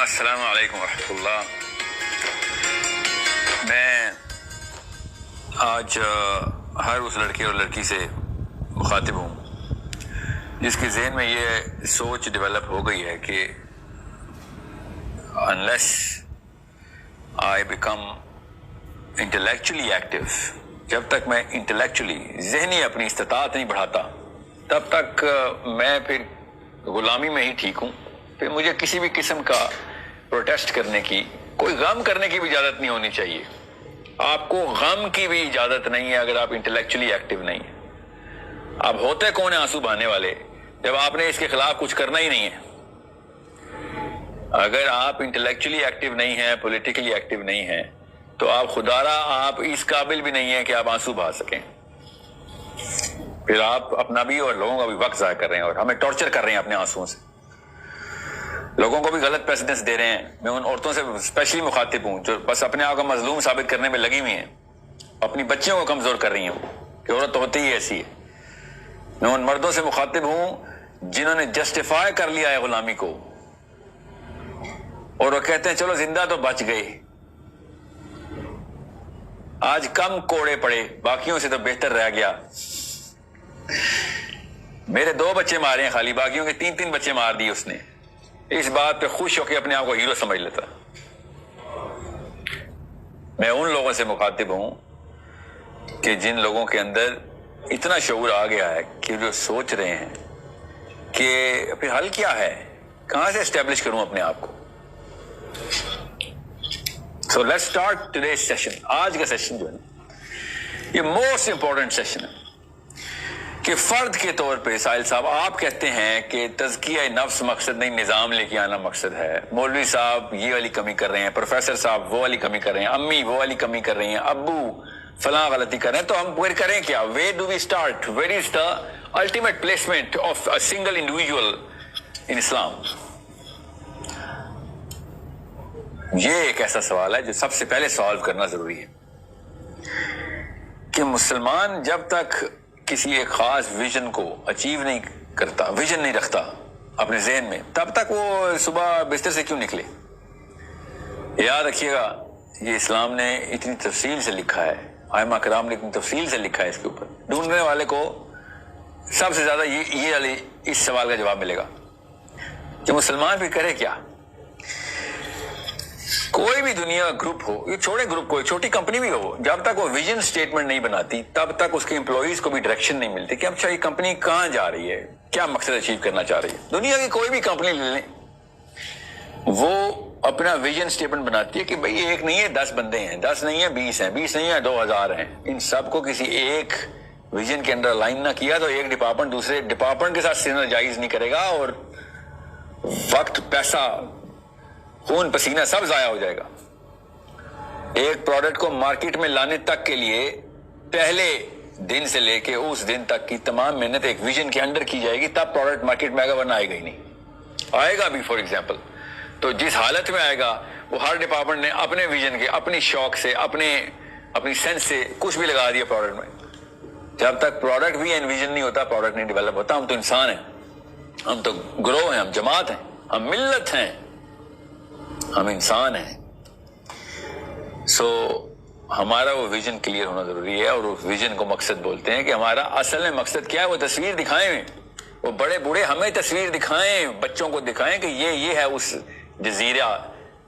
السلام علیکم ورحمۃ اللہ. میں آج ہر اس لڑکے اور لڑکی سے مخاطب ہوں جس کے ذہن میں یہ سوچ ڈیولپ ہو گئی ہے کہ unless I become intellectually active، جب تک میں انٹلیکچولی ذہنی اپنی استطاعت نہیں بڑھاتا تب تک میں پھر غلامی میں ہی ٹھیک ہوں. پھر مجھے کسی بھی قسم کا پروٹیسٹ کرنے کی، کوئی غم کرنے کی بھی اجازت نہیں ہونی چاہیے. آپ کو غم کی بھی اجازت نہیں ہے اگر آپ انٹلیکچولی ایکٹیو نہیں ہیں. آپ ہوتے کون ہیں آنسو بہانے والے جب آپ نے اس کے خلاف کچھ کرنا ہی نہیں ہے. اگر آپ انٹلیکچولی ایکٹیو نہیں ہیں، پولیٹیکلی ایکٹیو نہیں ہیں، تو آپ خدارا آپ اس قابل بھی نہیں ہیں کہ آپ آنسو بہا سکیں. پھر آپ اپنا بھی اور لوگوں کا بھی وقت ضائع کر رہے ہیں اور ہمیں ٹارچر کر رہے ہیں اپنے آنسوؤں سے. لوگوں کو بھی غلط پریسیڈنس دے رہے ہیں. میں ان عورتوں سے اسپیشلی مخاطب ہوں جو بس اپنے آپ کو مظلوم ثابت کرنے میں لگی ہوئی ہیں، اپنی بچیوں کو کمزور کر رہی ہیں کہ عورت ہوتی ہی ایسی ہے. میں ان مردوں سے مخاطب ہوں جنہوں نے جسٹیفائی کر لیا ہے غلامی کو اور وہ کہتے ہیں چلو زندہ تو بچ گئے، آج کم کوڑے پڑے، باقیوں سے تو بہتر رہ گیا. میرے 2 بچے مارے ہیں خالی، باقیوں کے 3 بچے مار دیے اس نے. اس بات پہ خوش ہو کے اپنے آپ کو ہیرو سمجھ لیتا. میں ان لوگوں سے مخاطب ہوں کہ جن لوگوں کے اندر اتنا شعور آ گیا ہے کہ جو سوچ رہے ہیں کہ پھر حل کیا ہے، کہاں سے اسٹیبلش کروں اپنے آپ کو. So let's start today's session. آج کا سیشن جو ہے نا یہ موسٹ امپورٹنٹ سیشن ہے کہ فرد کے طور پہ ساحل صاحب آپ کہتے ہیں کہ تزکیہ نفس مقصد نہیں، نظام لے کے آنا مقصد ہے. مولوی صاحب یہ والی کمی کر رہے ہیں، پروفیسر صاحب وہ والی کمی کر رہے ہیں، امی وہ والی کمی کر رہی ہیں، ابو فلاں غلطی کر رہے ہیں. تو ہم پھر کریں کیا؟ where do we start? where is the ultimate placement of a single individual in Islam? یہ ایک ایسا سوال ہے جو سب سے پہلے سالو کرنا ضروری ہے کہ مسلمان جب تک کسی ایک خاص ویژن کو اچیو نہیں کرتا، ویژن نہیں رکھتا اپنے ذہن میں، تب تک وہ صبح بستر سے کیوں نکلے. یاد رکھیے گا یہ اسلام نے اتنی تفصیل سے لکھا ہے، ائمہ کرام نے اتنی تفصیل سے لکھا ہے اس کے اوپر. ڈھونڈنے والے کو سب سے زیادہ یہ اس سوال کا جواب ملے گا کہ مسلمان بھی کرے کیا. کوئی بھی دنیا کا گروپ ہو، یہ چھوڑے گروپ کو، چھوٹی کمپنی بھی ہو، جب تک وہ ویژن سٹیٹمنٹ نہیں بناتی تب تک اس کے امپلائیز کو بھی ڈائریکشن نہیں ملتی کہ اچھا یہ کمپنی کہاں جا رہی ہے، کیا مقصد اچیو کرنا چاہ رہی ہے. دنیا کی کوئی بھی کمپنی لے لیں، وہ اپنا ویژن سٹیٹمنٹ بناتی ہے کہ بھئی ایک نہیں ہے 10 بندے ہیں، 10 نہیں ہے 20 ہیں، 20 نہیں ہے 2000 ہیں. ان سب کو کسی ایک ویژن کے اندر لائن نہ کیا تو ایک ڈپارٹمنٹ دوسرے ڈپارٹمنٹ کے ساتھ سینرجائز نہیں کرے گا اور وقت، پیسہ، خون پسینہ سب ضائع ہو جائے گا. ایک پروڈکٹ کو مارکیٹ میں لانے تک کے لیے پہلے دن سے لے کے اس دن تک کی تمام محنت ایک ویژن کے انڈر کی جائے گی، تب پروڈکٹ مارکیٹ میں آئے گا، ورنہ آئے گا ہی نہیں. آئے گا بھی فار ایگزامپل تو جس حالت میں آئے گا وہ ہر ڈپارٹمنٹ نے اپنے ویژن کے، اپنی شوق سے، اپنی سینس سے کچھ بھی لگا دیا پروڈکٹ میں. جب تک پروڈکٹ بھی انویژن نہیں ہوتا، پروڈکٹ نہیں ڈیولپ ہوتا. ہم تو انسان ہیں، ہم تو گروہ ہیں، ہم جماعت ہیں، ہم ملت ہیں، ہم انسان ہیں. ہمارا وہ ویژن کلیئر ہونا ضروری ہے اور اس ویژن کو مقصد بولتے ہیں کہ ہمارا اصل میں مقصد کیا ہے. وہ تصویر دکھائیں، وہ بڑے بوڑھے ہمیں تصویر دکھائیں، بچوں کو دکھائیں کہ یہ ہے اس جزیرہ،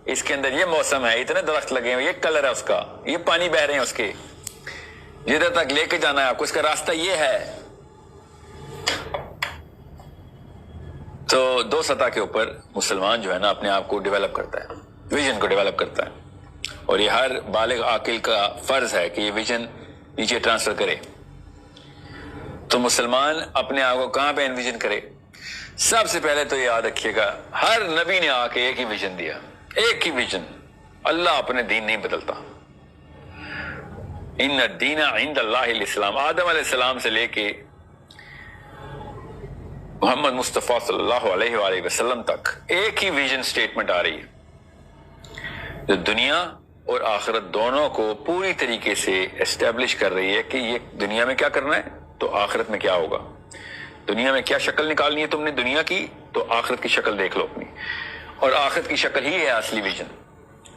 اس کے اندر یہ موسم ہے، اتنے درخت لگے ہیں، یہ کلر ہے اس کا، یہ پانی بہ رہے ہیں اس کے، جدھر تک لے کے جانا ہے آپ کو اس کا راستہ یہ ہے. تو 2 سطح کے اوپر مسلمان جو ہے نا اپنے آپ کو ڈیولپ کرتا ہے، ویژن کو ڈیولپ کرتا ہے. اور یہ ہر بالغ عاقل کا فرض ہے کہ یہ ویژن نیچے ٹرانسفر کرے. تو مسلمان اپنے آپ کو کہاں پہ انویژن کرے؟ سب سے پہلے تو یاد رکھیے گا ہر نبی نے آ کے ایک ہی ویژن دیا، ایک ہی ویژن. اللہ اپنے دین نہیں بدلتا. ان الدین عند اللہ الاسلام. آدم علیہ السلام سے لے کے محمد مصطفیٰ صلی اللہ علیہ وآلہ وسلم تک ایک ہی ویژن سٹیٹمنٹ آ رہی ہے جو دنیا اور آخرت دونوں کو پوری طریقے سے اسٹیبلش کر رہی ہے کہ یہ دنیا میں کیا کرنا ہے تو آخرت میں کیا ہوگا. دنیا میں کیا شکل نکالنی ہے تم نے دنیا کی، تو آخرت کی شکل دیکھ لو اپنی. اور آخرت کی شکل ہی ہے اصلی ویژن،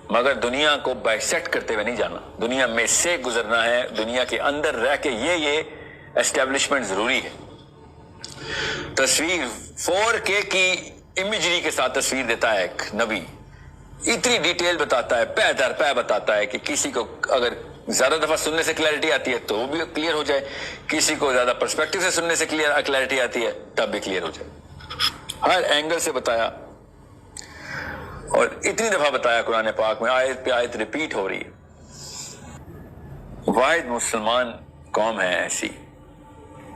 مگر دنیا کو بائسیکٹ کرتے ہوئے نہیں جانا، دنیا میں سے گزرنا ہے، دنیا کے اندر رہ کے یہ اسٹیبلشمنٹ ضروری ہے۔ تصویر 4K کی امیجری کے ساتھ تصویر دیتا ہے ایک نبی، اتنی ڈیٹیل بتاتا ہے، پے در پے بتاتا ہے کہ کسی کو اگر زیادہ دفعہ سننے سے کلیئرٹی آتی ہے تو وہ بھی کلیئر ہو جائے، کسی کو زیادہ پرسپیکٹو سے سننے سے کلیئرٹی آتی ہے تب بھی کلیئر ہو جائے، ہر اینگل سے بتایا، اور اتنی دفعہ بتایا قرآن پاک میں، آیت پہ آیت ریپیٹ ہو رہی ہے۔ واحد مسلمان قوم ہے ایسی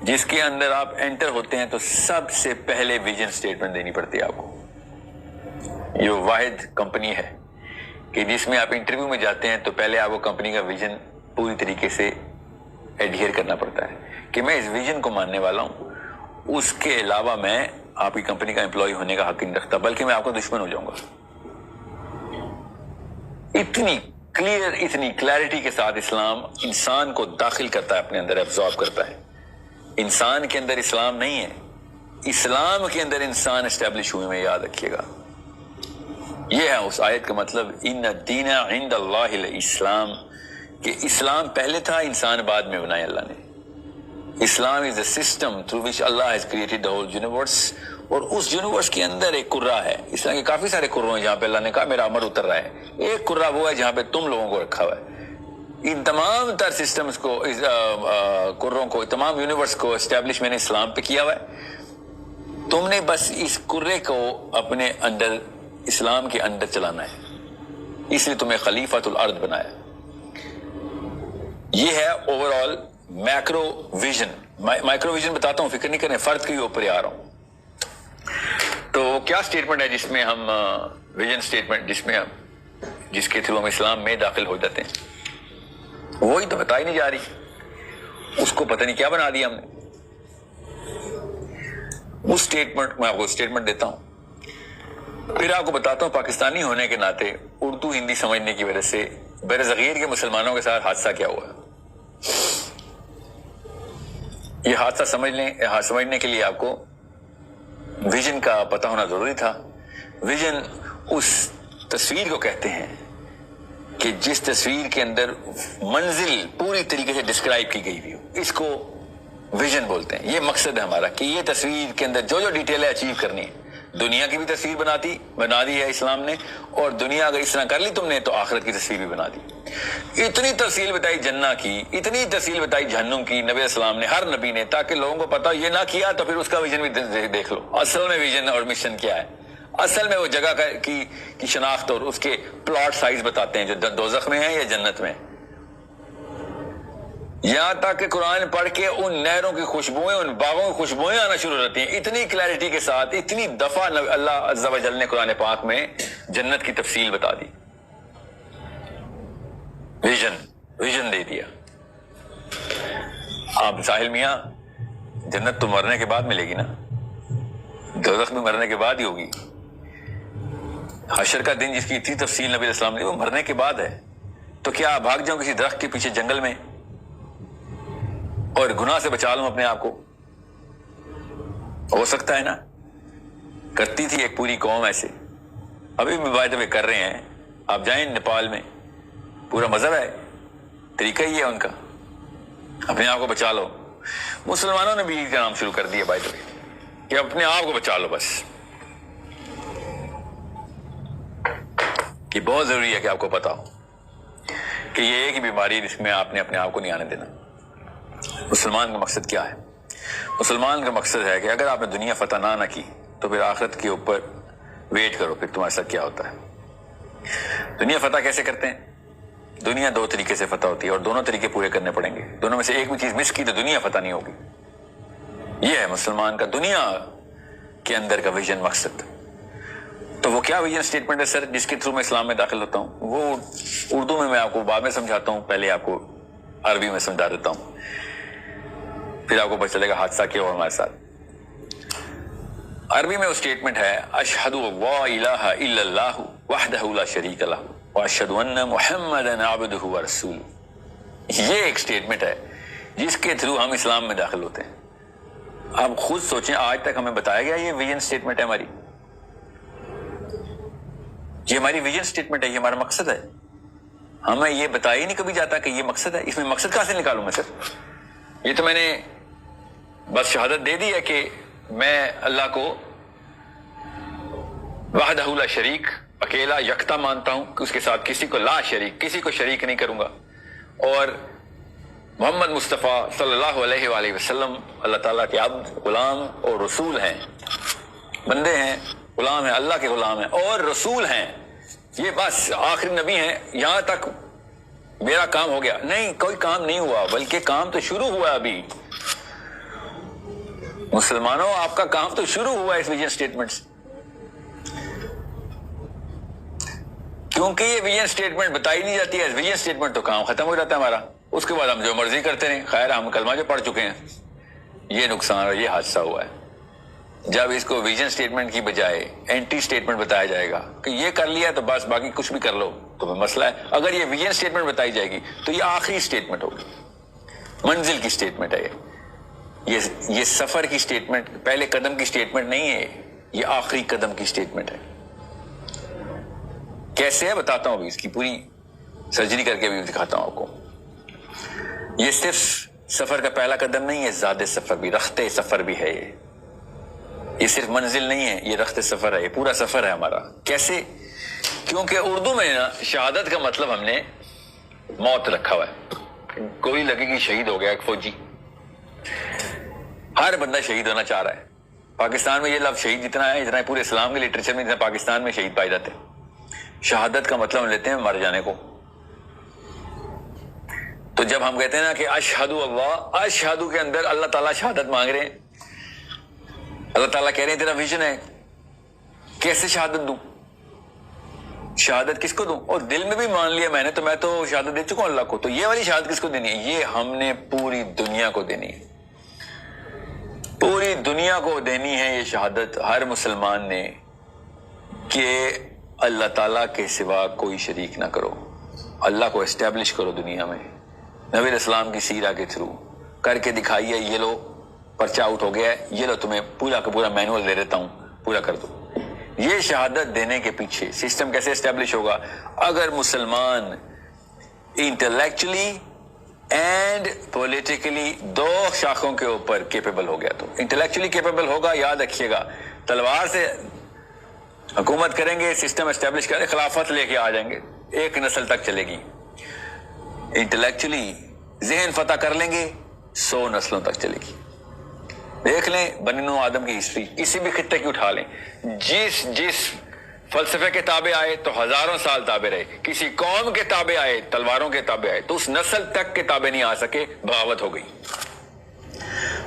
جس کے اندر آپ انٹر ہوتے ہیں تو سب سے پہلے ویژن سٹیٹمنٹ دینی پڑتی ہے آپ کو۔ یہ واحد کمپنی ہے کہ جس میں آپ انٹرویو میں جاتے ہیں تو پہلے آپ کو کمپنی کا ویژن پوری طریقے سے ایڈہیر کرنا پڑتا ہے کہ میں اس ویژن کو ماننے والا ہوں، اس کے علاوہ میں آپ کی کمپنی کا امپلائی ہونے کا حق نہیں رکھتا، بلکہ میں آپ کا دشمن ہو جاؤں گا۔ اتنی کلیئر، اتنی کلیئرٹی کے ساتھ اسلام انسان کو داخل کرتا ہے، اپنے اندر ایبزارب کرتا ہے۔ انسان کے اندر اسلام نہیں ہے، اسلام کے اندر انسان اسٹیبلش ہوئے میں، یاد رکھیے گا۔ یہ ہے اس آیت کا مطلب، ان الدین عند اللہ الاسلام، کہ اسلام پہلے تھا، انسان بعد میں بنایا اللہ نے۔ اسلام is the system through which Allah has created the whole universe، اور اس یونیورس کے اندر ایک قرہ ہے، اسلام کے کافی سارے قروں ہیں جہاں پہ اللہ نے کہا میرا امر اتر رہا ہے، ایک قرہ وہ ہے جہاں پہ تم لوگوں کو رکھا ہوا ہے۔ ان تمام تر سسٹمز کو، قروں کو، تمام یونیورس کو اسٹیبلش میں نے اسلام پہ کیا ہوا ہے، تم نے بس اس قرے کو اپنے اندر، اسلام کے اندر چلانا ہے، اس لیے تمہیں خلیفۃ الارض بنایا۔ یہ ہے over all macro vision. Micro vision بتاتا ہوں، فکر نہیں کریں، فرد کے اوپر ہی آ رہا ہوں۔ تو کیا سٹیٹمنٹ ہے جس میں ہم ویژن سٹیٹمنٹ، جس کے تھرو ہم اسلام میں داخل ہو جاتے ہیں، وہی تو بتائی نہیں جا رہی، اس کو پتہ نہیں کیا بنا دیا ہم نے۔ اس سٹیٹمنٹ میں آپ کو سٹیٹمنٹ دیتا ہوں، پھر آپ کو بتاتا ہوں پاکستانی ہونے کے ناطے اردو ہندی سمجھنے کی وجہ سے بر صغیر کے مسلمانوں کے ساتھ حادثہ کیا ہوا ہے۔ یہ حادثہ سمجھنے کے لیے آپ کو ویژن کا پتہ ہونا ضروری تھا۔ ویژن اس تصویر کو کہتے ہیں کہ جس تصویر کے اندر منزل پوری طریقے سے ڈسکرائب کی گئی ہوئی ہو، اس کو ویژن بولتے ہیں۔ یہ مقصد ہے ہمارا کہ یہ تصویر کے اندر جو جو ڈیٹیل ہے اچیو کرنی ہے۔ دنیا کی بھی تصویر بنا دی ہے اسلام نے، اور دنیا اگر اس طرح کر لی تم نے تو آخرت کی تصویر بھی بنا دی۔ اتنی تفصیل بتائی جنہ کی، اتنی تفصیل بتائی جہنم کی، نبی السلام نے، ہر نبی نے، تاکہ لوگوں کو پتا یہ نہ کیا تو پھر اس کا ویژن بھی دیکھ لو۔ اصل میں ویژن اور مشن کیا ہے، اصل میں وہ جگہ کی شناخت اور اس کے پلاٹ سائز بتاتے ہیں جو دوزخ میں ہے یا جنت میں۔ یہاں تک کہ قرآن پڑھ کے ان نہروں کی خوشبوئیں، ان باغوں کی خوشبوئیں آنا شروع ہوتی ہیں، اتنی کلیئرٹی کے ساتھ، اتنی دفعہ اللہ عز و جل نے قرآن پاک میں جنت کی تفصیل بتا دی، ویژن دے دیا۔ آپ ساحل میاں، جنت تو مرنے کے بعد ملے گی نا، دوزخ بھی مرنے کے بعد ہی ہوگی۔ حشر کا دن جس کی اتنی تفصیل نبی علیہ السلام نے، وہ مرنے کے بعد ہے، تو کیا بھاگ جاؤں کسی درخت کے پیچھے جنگل میں اور گناہ سے بچا لوں اپنے آپ کو؟ ہو سکتا ہے نا؟ کرتی تھی ایک پوری قوم ایسے، ابھی بھی بائی دا وے کر رہے ہیں۔ آپ جائیں نیپال میں، پورا مذہب ہے، طریقہ ہی ہے ان کا، اپنے آپ کو بچا لو۔ مسلمانوں نے بھی عید کا نام شروع کر دیا بائی دا وے کہ اپنے آپ کو بچا لو بس۔ یہ بہت ضروری ہے کہ آپ کو پتا ہو کہ یہ ایک ہی بیماری جس میں آپ نے اپنے آپ کو نہیں آنے دینا۔ مسلمان کا مقصد کیا ہے؟ مسلمان کا مقصد ہے کہ اگر آپ نے دنیا فتح نہ کی تو پھر آخرت کے اوپر ویٹ کرو، پھر تمہارے ساتھ کیا ہوتا ہے۔ دنیا فتح کیسے کرتے ہیں؟ دنیا دو طریقے سے فتح ہوتی ہے، اور دونوں طریقے پورے کرنے پڑیں گے۔ دونوں میں سے ایک بھی چیز مس کی تو دنیا فتح نہیں ہوگی۔ یہ ہے مسلمان کا دنیا کے اندر کا ویژن، مقصد۔ تو وہ کیا ویژن سٹیٹمنٹ ہے سر جس کے تھرو میں اسلام میں داخل ہوتا ہوں؟ وہ اردو میں آپ کو بعد میں سمجھاتا ہوں، پہلے آپ کو عربی میں سمجھا دیتا ہوں، پھر آپ کو پتہ چلے گا حادثہ کیا ہوا ہمارے ساتھ۔ عربی میں وہ سٹیٹمنٹ ہے، اشہد لا الہ الا اللہ وحدہ لا شریک لہ واشہد ان محمدا عبدہ ورسولہ۔ یہ ایک سٹیٹمنٹ ہے جس کے تھرو ہم اسلام میں داخل ہوتے ہیں۔ آپ خود سوچیں، آج تک ہمیں بتایا گیا یہ ویژن سٹیٹمنٹ ہے ہماری؟ یہ ہماری ویژن اسٹیٹمنٹ ہے, یہ ہمارا مقصد ہے. ہمیں یہ بتایا ہی نہیں کبھی جاتا کہ یہ مقصد ہے. اس میں مقصد کہاں سے نکالوں میں سر؟ یہ تو میں نے بس شہادت دے دی ہے کہ میں اللہ کو وحدہ لا شریک, اکیلا یکتا مانتا ہوں, کہ اس کے ساتھ کسی کو لا شریک, کسی کو شریک نہیں کروں گا. اور محمد مصطفیٰ صلی اللہ علیہ وآلہ وسلم اللہ تعالیٰ کے عبد, غلام اور رسول ہیں. بندے ہیں, غلام ہیں, اللہ کے غلام ہیں اور رسول ہیں. یہ بس آخری نبی ہیں, یہاں تک میرا کام ہو گیا. نہیں, کوئی کام نہیں ہوا, بلکہ کام تو شروع ہوا. ابھی مسلمانوں, آپ کا کام تو شروع ہوا ہے اس ویژن اسٹیٹمنٹ سے. کیونکہ یہ ویژن اسٹیٹمنٹ بتائی نہیں جاتی ہے. ویژن اسٹیٹمنٹ تو کام ختم ہو جاتا ہے ہمارا, اس کے بعد ہم جو مرضی کرتے رہیں. خیر, ہم کلمہ جو پڑھ چکے ہیں, یہ نقصان اور یہ حادثہ ہوا ہے. جب اس کو ویژن اسٹیٹمنٹ کی بجائے اینٹی اسٹیٹمنٹ بتایا جائے گا کہ یہ کر لیا تو بس باقی کچھ بھی کر لو, تو مسئلہ ہے. اگر یہ ویژن اسٹیٹمنٹ بتائی جائے گی تو یہ آخری اسٹیٹمنٹ ہوگی, منزل کی اسٹیٹمنٹ ہے. یہ سفر کی اسٹیٹمنٹ, پہلے قدم کی اسٹیٹمنٹ نہیں ہے, یہ آخری قدم کی اسٹیٹمنٹ ہے. کیسے ہے بتاتا ہوں, ابھی اس کی پوری سرجری کر کے بھی دکھاتا ہوں آپ کو. یہ صرف سفر کا پہلا قدم نہیں ہے, زیادہ سفر بھی, رخت سفر بھی ہے. یہ صرف منزل نہیں ہے, یہ رخت سفر ہے, یہ پورا سفر ہے ہمارا. کیسے؟ کیونکہ اردو میں نا شہادت کا مطلب ہم نے موت رکھا ہوا ہے. کوئی لگے کہ شہید ہو گیا ایک فوجی, ہر بندہ شہید ہونا چاہ رہا ہے. پاکستان میں یہ لفظ شہید جتنا ہے, اتنا پورے اسلام کے لٹریچر میں, جتنا پاکستان میں شہید پائے جاتے ہیں. شہادت کا مطلب ہم لیتے ہیں مر جانے کو. تو جب ہم کہتے ہیں نا کہ اشہد اللہ, اشہد کے اندر اللہ تعالیٰ شہادت مانگ رہے ہیں. اللہ تعالیٰ کہہ رہے ہیں تیرا ویژن ہے, کیسے شہادت دوں, شہادت کس کو دوں؟ اور دل میں بھی مان لیا میں نے, تو میں تو شہادت دے چکا ہوں اللہ کو. تو یہ والی شہادت کس کو دینی ہے؟ یہ ہم نے پوری دنیا کو دینی ہے, پوری دنیا کو دینی ہے یہ شہادت, ہر مسلمان نے, کہ اللہ تعالیٰ کے سوا کوئی شریک نہ کرو. اللہ کو اسٹیبلش کرو دنیا میں, نبی علیہ السلام کی سیرہ کے تھرو کر کے دکھائیے. یہ لو پرچہ آؤٹ ہو گیا ہے, یہ لو تمہیں پورا کا پورا مینول دے دیتا ہوں, پورا کر دو. یہ شہادت دینے کے پیچھے سسٹم کیسے اسٹیبلش ہوگا؟ اگر مسلمان انٹلیکچولی اینڈ پولیٹیکلی دو شاخوں کے اوپر کیپیبل ہو گیا. تو انٹلیکچولی کیپیبل ہوگا, یاد رکھیے گا, تلوار سے حکومت کریں گے, سسٹم اسٹیبلش کریں, خلافت لے کے آ جائیں گے, ایک نسل تک چلے گی. انٹلیکچولی ذہن فتح کر لیں گے, 100 نسلوں تک چلے گی. دیکھ لیں بنی نوح آدم کی ہسٹری, کسی بھی خطے کی اٹھا لیں, جس فلسفے کے تابع آئے تو ہزاروں سال تابع رہے, کسی قوم کے تابع آئے, تلواروں کے تابع آئے, تو اس نسل تک کے تابع نہیں آ سکے, بغاوت ہو گئی.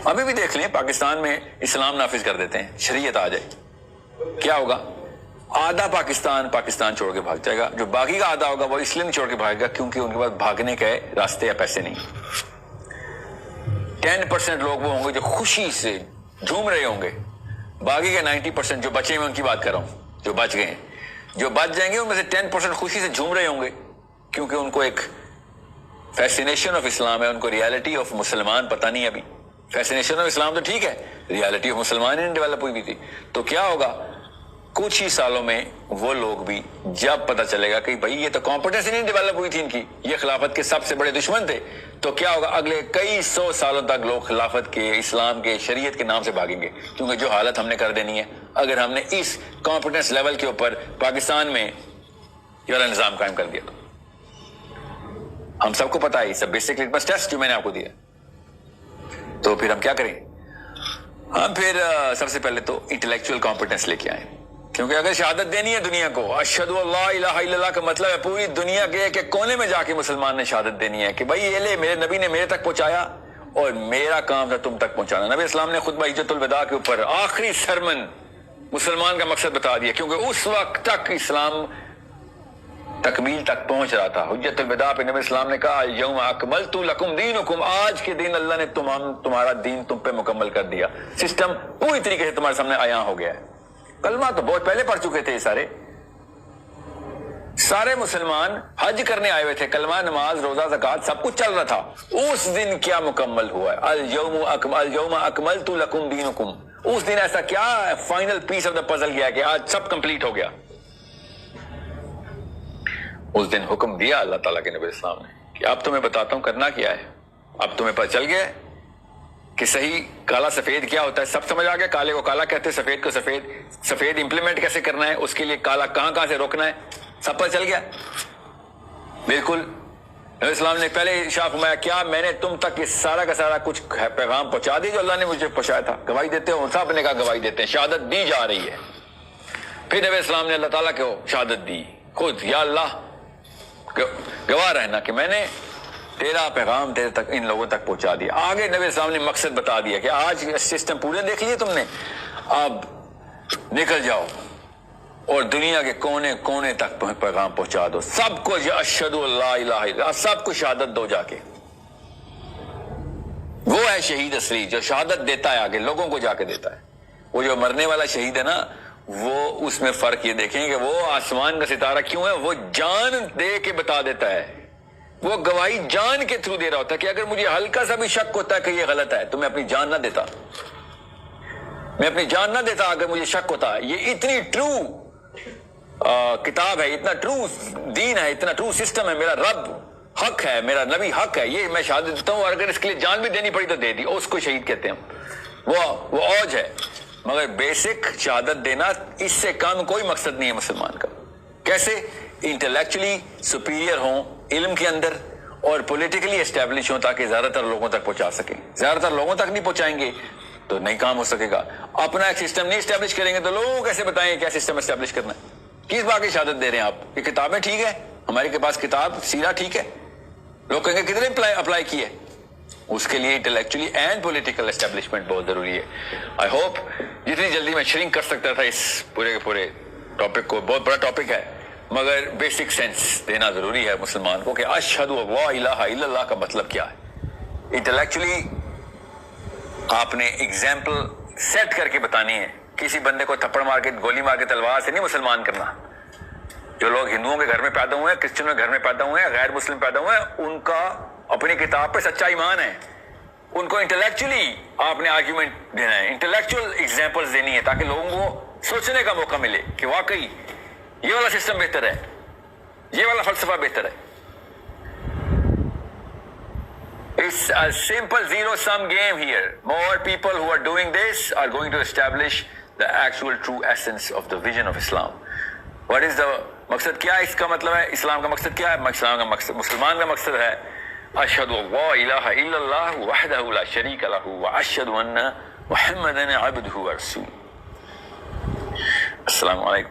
ابھی بھی دیکھ لیں پاکستان میں اسلام نافذ کر دیتے ہیں, شریعت آ جائے, کیا ہوگا؟ آدھا پاکستان چھوڑ کے بھاگ جائے گا. جو باقی کا آدھا ہوگا وہ اس لیے نہیں چھوڑ کے بھاگے گا کیونکہ ان کے پاس بھاگنے کے راستے یا پیسے نہیں. 10% لوگ وہ ہوں گے جو خوشی سے جھوم رہے ہوں گے, باقی کے 90% جو بچے ہیں ان کی بات کر رہا ہوں, جو بچ گئے ہیں, جو بچ جائیں گے ان میں سے 10% خوشی سے جھوم رہے ہوں گے, کیونکہ ان کو ایک فیسینیشن آف اسلام ہے, ان کو ریالٹی آف مسلمان پتہ نہیں. ابھی فیسینیشن آف اسلام تو ٹھیک ہے, ریالٹی آف مسلمان ہی نہیں ڈیولپ ہوئی بھی تھی. تو کیا ہوگا کچھ ہی سالوں میں وہ لوگ بھی, جب پتہ چلے گا کہ بھائی یہ تو کمپیٹنس نہیں ڈیولپ ہوئی تھی ان کی, یہ خلافت کے سب سے بڑے دشمن تھے, تو کیا ہوگا اگلے کئی 100 سالوں تک لوگ خلافت کے, اسلام کے, شریعت کے نام سے بھاگیں گے. کیونکہ جو حالت ہم نے کر دینی ہے اگر ہم نے اس کمپیٹنس لیول کے اوپر پاکستان میں یہ والا نظام قائم کر دیا. تو ہم سب کو پتا ہے, سب بیسک لٹمس ٹیسٹ جو میں نے آپ کو دیا, تو پھر ہم کیا کریں؟ ہم پھر سب سے پہلے تو انٹلیکچوئل کمپیٹنس لے کے آئیں. کیونکہ اگر شہادت دینی ہے دنیا کو, اشہد اللہ الہ الا اللہ کا مطلب ہے پوری دنیا کے ایک کونے میں جا کے مسلمان نے شہادت دینی ہے کہ بھائی یہ لے, میرے نبی نے میرے تک پہنچایا اور میرا کام تھا تم تک پہنچانا. نبی اسلام نے خطبہ حجۃ الوداع کے اوپر آخری سرمن مسلمان کا مقصد بتا دیا, کیونکہ اس وقت تک اسلام تکمیل تک پہنچ رہا تھا. حجۃ الوداع پہ نبی اسلام نے کہا یوم اکملت لکم دینکم, آج کے دن اللہ نے تمہارا دین تم پہ مکمل کر دیا. سسٹم پوری طریقے سے تمہارے سامنے عیاں ہو گیا ہے. کلمہ تو بہت پہلے پڑھ چکے تھے, سارے مسلمان حج کرنے آئے ہوئے تھے, کلمہ, نماز, روزہ, زکوٰۃ سب کچھ چل رہا تھا. اس دن کیا مکمل ہوا ہے؟ اليوم اکملت لکم دینکم. اس دن ایسا کیا final piece of the puzzle گیا کہ آج سب کمپلیٹ ہو گیا. اس دن حکم دیا اللہ تعالیٰ کے نبی اسلام نے کہ اب تمہیں بتاتا ہوں کرنا کیا ہے. اب تمہیں پتہ چل گیا کہ صحیح کالا سفید کیا ہوتا ہے, سب سمجھ آ گیا. کالے کو کالا کہتے ہیں, سفید کو سفید. سفید امپلیمنٹ کیسے کرنا ہے, اس کے لیے کالا کہاں سے روکنا ہے, سب پتہ چل گیا. بالکل نبی اسلام نے پہلے ارشاد فرمایا کیا میں نے تم تک یہ سارا کا سارا کچھ پیغام پہنچا دی جو اللہ نے مجھے پہنچایا تھا. گواہی دیتے ہو, سب نے کہا گواہی دیتے ہیں, شہادت دی جا رہی ہے. پھر نبی اسلام نے اللہ تعالیٰ کو شہادت دی خود, یا اللہ گواہ رہنا کہ میں نے تیرا پیغام تیرے تک ان لوگوں تک پہنچا دیا. آگے نبی اسلام نے مقصد بتا دیا کہ آج سسٹم پورے دیکھ لیے تم نے, اب نکل جاؤ اور دنیا کے کونے کونے تک پیغام پہنچا دو. سب کو اشہد اللہ الہ الا اللہ, سب کو شہادت دو جا کے. وہ ہے شہید اصلی جو شہادت دیتا ہے, آگے لوگوں کو جا کے دیتا ہے. وہ جو مرنے والا شہید ہے نا, وہ اس میں فرق یہ دیکھیں کہ وہ آسمان کا ستارہ کیوں ہے, وہ جان دے کے بتا دیتا ہے. وہ گواہی جان کے تھرو دے رہا ہوتا ہے کہ اگر مجھے ہلکا سا بھی شک ہوتا ہے کہ یہ غلط ہے تو میں اپنی جان نہ دیتا, میں اپنی جان نہ دیتا اگر مجھے شک ہوتا. یہ اتنی ٹرو کتاب ہے, اتنا ٹرو دین ہے, اتنا ٹرو سسٹم ہے. میرا رب حق ہے, میرا نبی حق ہے, یہ میں شہادت دیتا ہوں. اور اگر اس کے لیے جان بھی دینی پڑی تو دے دی, اس کو شہید کہتے ہیں. وہ اوج ہے. مگر بیسک شہادت دینا, اس سے کم کوئی مقصد نہیں ہے مسلمان کا. کیسے انٹلیکچولی سپیریئر ہوں علم کے اندر اور پولیٹیکلی اسٹیبلش ہوں تاکہ زیادہ تر لوگوں تک پہنچا سکیں. زیادہ تر لوگوں تک نہیں پہنچائیں گے تو نہیں کام ہو سکے گا. اپنا ایک سسٹم نہیں اسٹیبلش کریں گے تو لوگوں کو کیسے بتائیں کیا سسٹم اسٹیبلش کرنا ہے. کس بات کی شہادت دے رہے ہیں آپ, یہ کتابیں ٹھیک ہے, ہمارے کے پاس کتاب سیرہ ٹھیک ہے, لوگ کہیں گے کتنے اپلائی کیے. اس کے لیے انٹلیکچولی اینڈ پولیٹیکل اسٹیبلشمنٹ بہت ضروری ہے. آئی ہوپ جتنی جلدی میں شرنک کر سکتا تھا اس پورے کے پورے ٹاپک کو, بہت بڑا ٹاپک ہے, مگر بیسک سینس دینا ضروری ہے مسلمان کو کہ اشہد اللہ الہ الا اللہ کا مطلب کیا ہے. انٹلیکچولی آپ نے اگزامپل سیٹ کر کے بتانی ہے. کسی بندے کو تھپڑ مار کے گولی مار کے تلوار سے نہیں مسلمان کرنا. جو لوگ ہندوؤں کے گھر میں پیدا ہوئے ہیں, کرسچنوں کے گھر میں پیدا ہوئے ہیں, غیر مسلم پیدا ہوئے ہیں, ان کا اپنی کتاب پہ سچا ایمان ہے. ان کو انٹلیکچولی آپ نے آرگیومنٹ دینا ہے, انٹلیکچوئل ایگزامپلز دینی ہے تاکہ لوگوں کو سوچنے کا موقع ملے کہ واقعی یہ والا سسٹم بہتر ہے, یہ والا فلسفہ بہتر ہے. It's a simple zero-sum game here. More people who are doing this are going to establish the actual true essence of the vision of Islam. What is the مقصد کیا ہے اس کا مطلب ہے, اسلام کا مقصد کیا ہے؟ اسلام کا مقصد, مسلمان کا مقصد ہے اشہد اللہ الہ الا اللہ وحدہ لا شریک لہ واشہد ان محمدا عبدہ ورسولہ. السلام علیکم.